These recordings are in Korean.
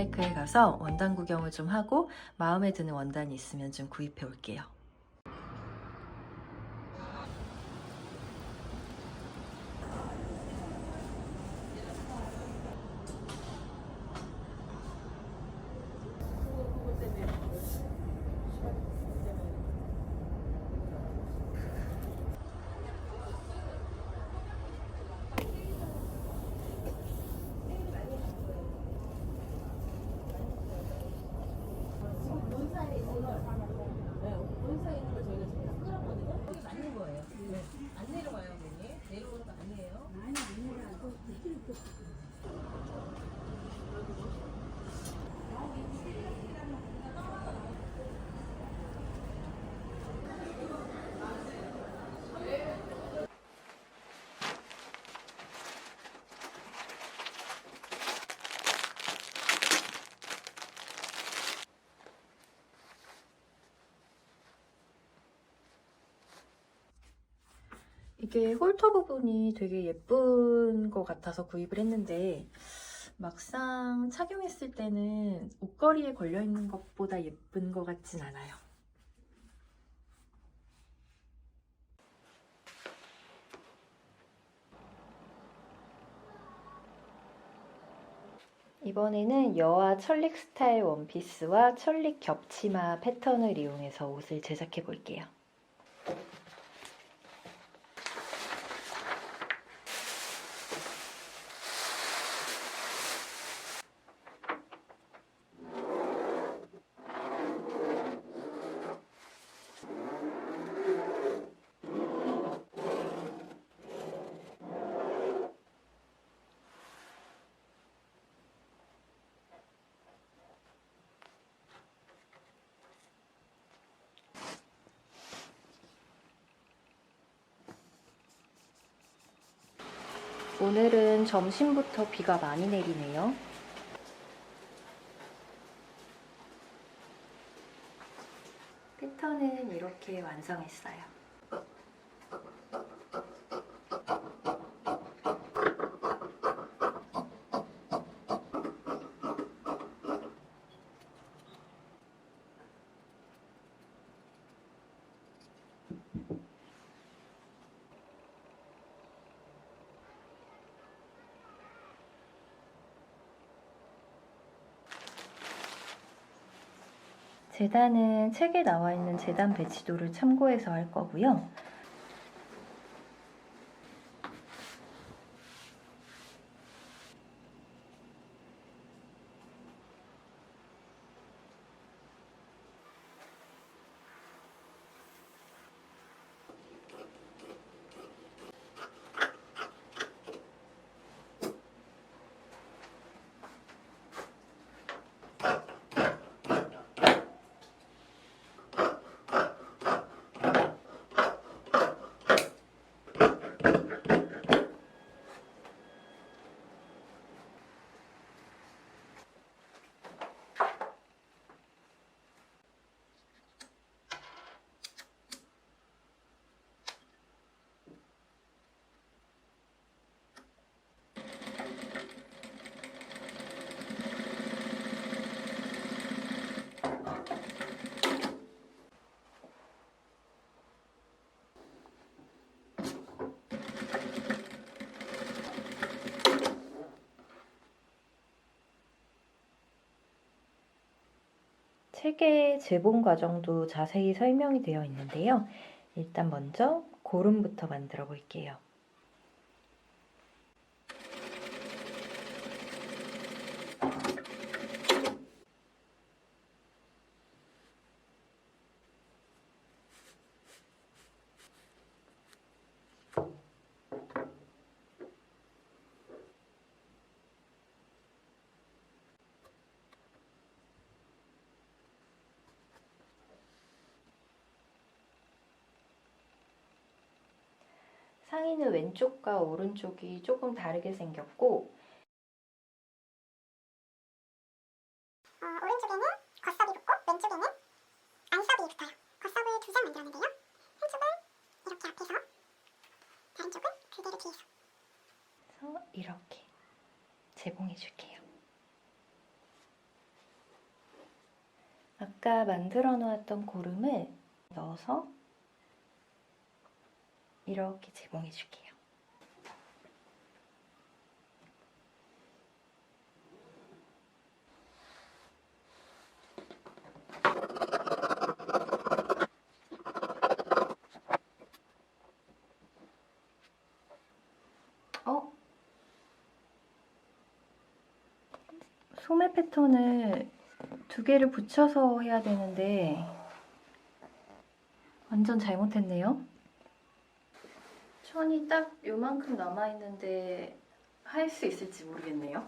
리사이클에 가서 원단 구경을 좀 하고 마음에 드는 원단이 있으면 좀 구입해 올게요. 이게 홀터 부분이 되게 예쁜 것 같아서 구입을 했는데 막상 착용했을 때는 옷걸이에 걸려있는 것보다 예쁜 것 같진 않아요. 이번에는 여아 천릭 스타일 원피스와 천릭 겹치마 패턴을 이용해서 옷을 제작해 볼게요. 오늘은 점심부터 비가 많이 내리네요. 패턴은 이렇게 완성했어요. 재단은 책에 나와 있는 재단 배치도를 참고해서 할 거고요. 책의 재본 과정도 자세히 설명이 되어 있는데요. 일단 먼저 고름부터 만들어 볼게요. 상의는 왼쪽과 오른쪽이 조금 다르게 생겼고 오른쪽에는 겉섭이 붙고 왼쪽에는 안섭이 붙어요. 겉섭을 2장 만들었는데요. 한쪽은 이렇게 앞에서 다른 쪽은 그대로 뒤에서. 그래서 이렇게 재봉해 줄게요. 아까 만들어 놓았던 고름을 넣어서 이렇게 제공해 줄게요. 소매 패턴을 2개를 붙여서 해야 되는데 완전 잘못했네요. 천이 딱 요만큼 남아있는데 할 수 있을지 모르겠네요.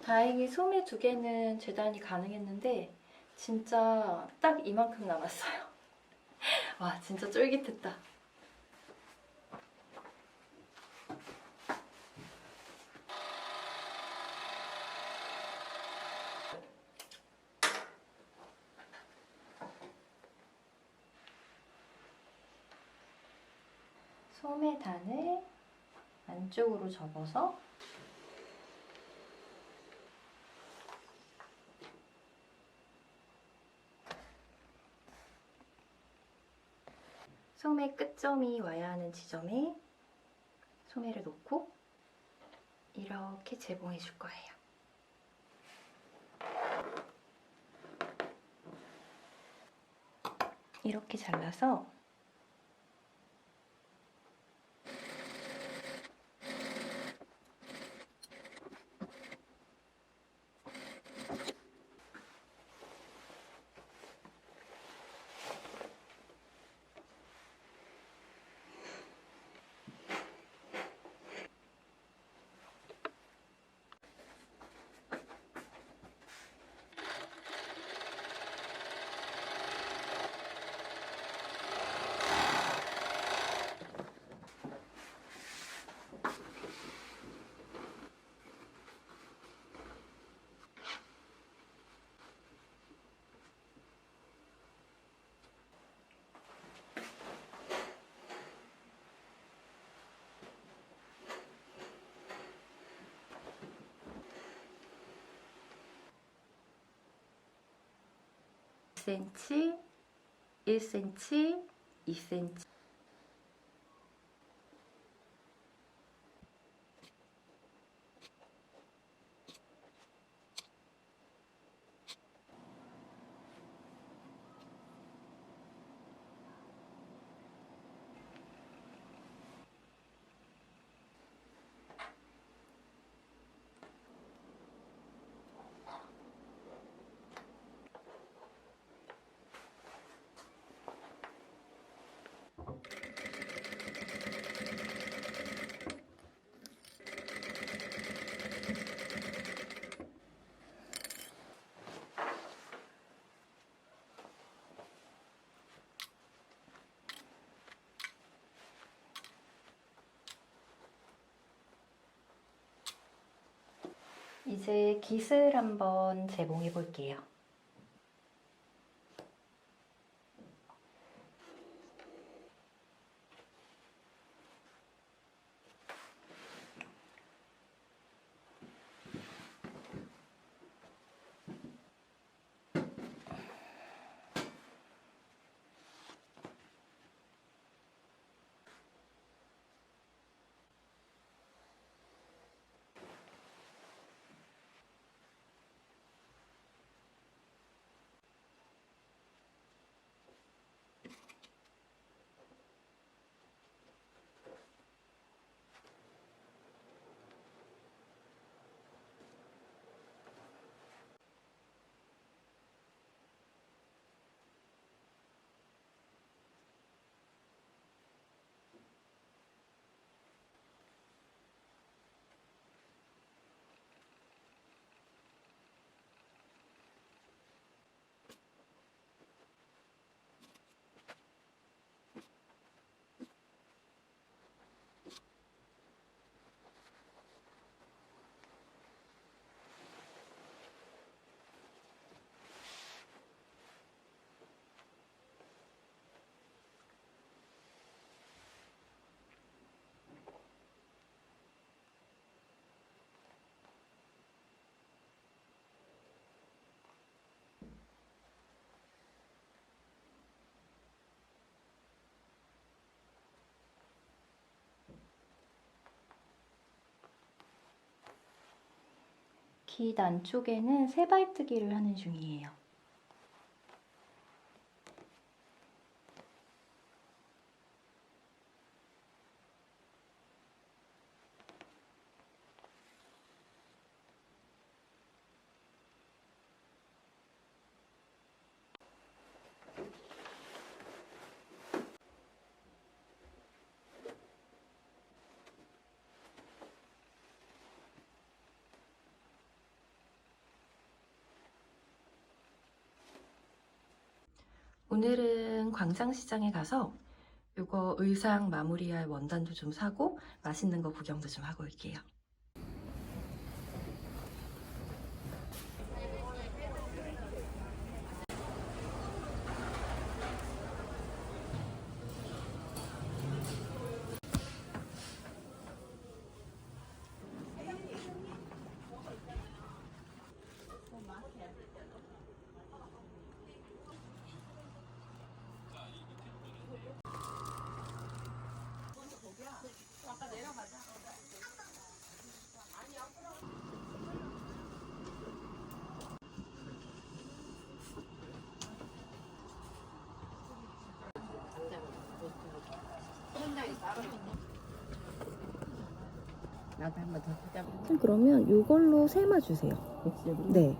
다행히 소매 2개는 재단이 가능했는데 진짜 딱 이만큼 남았어요. 와, 진짜 쫄깃했다. 소매단을 안쪽으로 접어서 소매 끝점이 와야 하는 지점에 소매를 놓고 이렇게 제봉해 줄 거예요. 이렇게 잘라서 cm, 1cm, 2cm 이제 깃을 한번 제봉해 볼게요. 깃 안쪽에는 세발뜨기를 하는 중이에요. 오늘은 광장시장에 가서 이거 의상 마무리할 원단도 좀 사고 맛있는 거 구경도 좀 하고 올게요. 나도 한 번 더 찾아볼게. 그러면 이걸로 세마 주세요. 목소리. 네.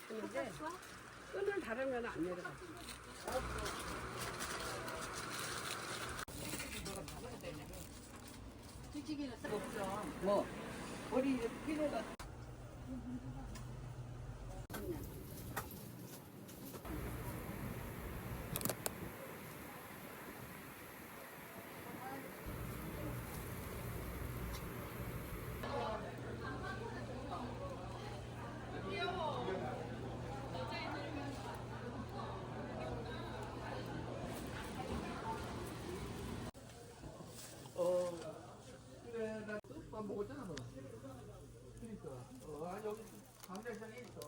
근데 끈을 다르면 안 내려가. 뭐 머리 피로가. 그래, 나 밥 먹었잖아, 너. 그러니까. 여기 광장시장에 있어.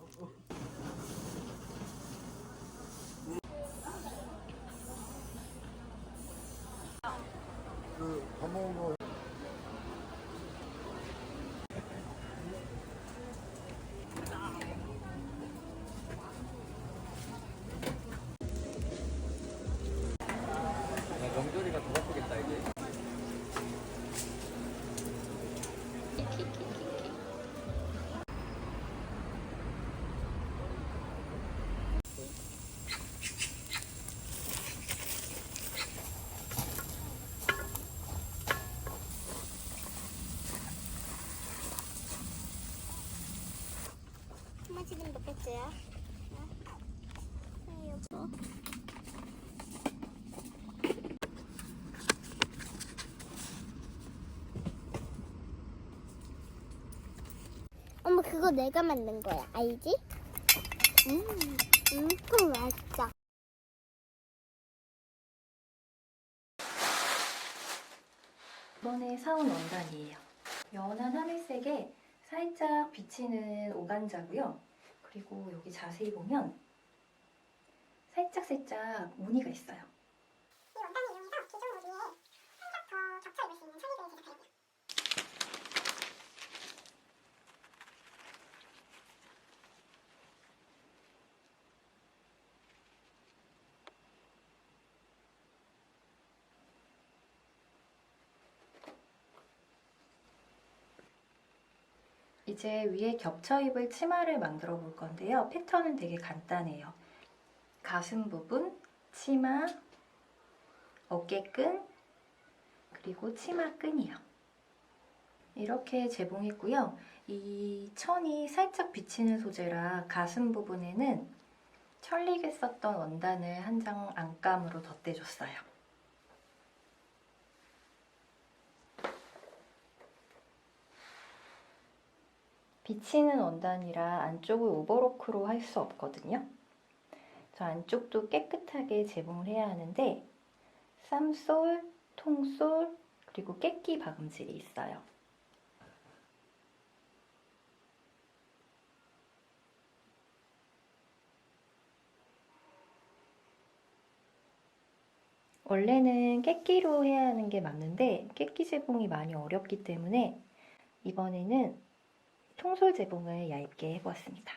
밥 먹은 거. 명절이가 더 바쁘겠다, 이제. 한마디는 몇 개째야? 여보. 엄마 그거 내가 만든 거야, 알지? 그거 맛있어. 이번에 사온 원단이에요. 연한 하늘색에 살짝 비치는 오간자고요. 그리고 여기 자세히 보면 살짝 무늬가 있어요. 이 원단을 이용해서 기존 무늬에 살짝 더 겹쳐 입을 수 있는 천리를 제작하려고요. 이제 위에 겹쳐 입을 치마를 만들어 볼 건데요. 패턴은 되게 간단해요. 가슴 부분, 치마, 어깨끈, 그리고 치마끈이요. 이렇게 재봉했고요. 이 천이 살짝 비치는 소재라 가슴 부분에는 천릭에 썼던 원단을 한 장 안감으로 덧대줬어요. 비치는 원단이라 안쪽을 오버로크로 할 수 없거든요. 저 안쪽도 깨끗하게 재봉을 해야 하는데 쌈솔, 통솔, 그리고 깨끼 박음질이 있어요. 원래는 깨끼로 해야 하는 게 맞는데 깨끼 재봉이 많이 어렵기 때문에 이번에는 통솔 재봉을 얇게 해보았습니다.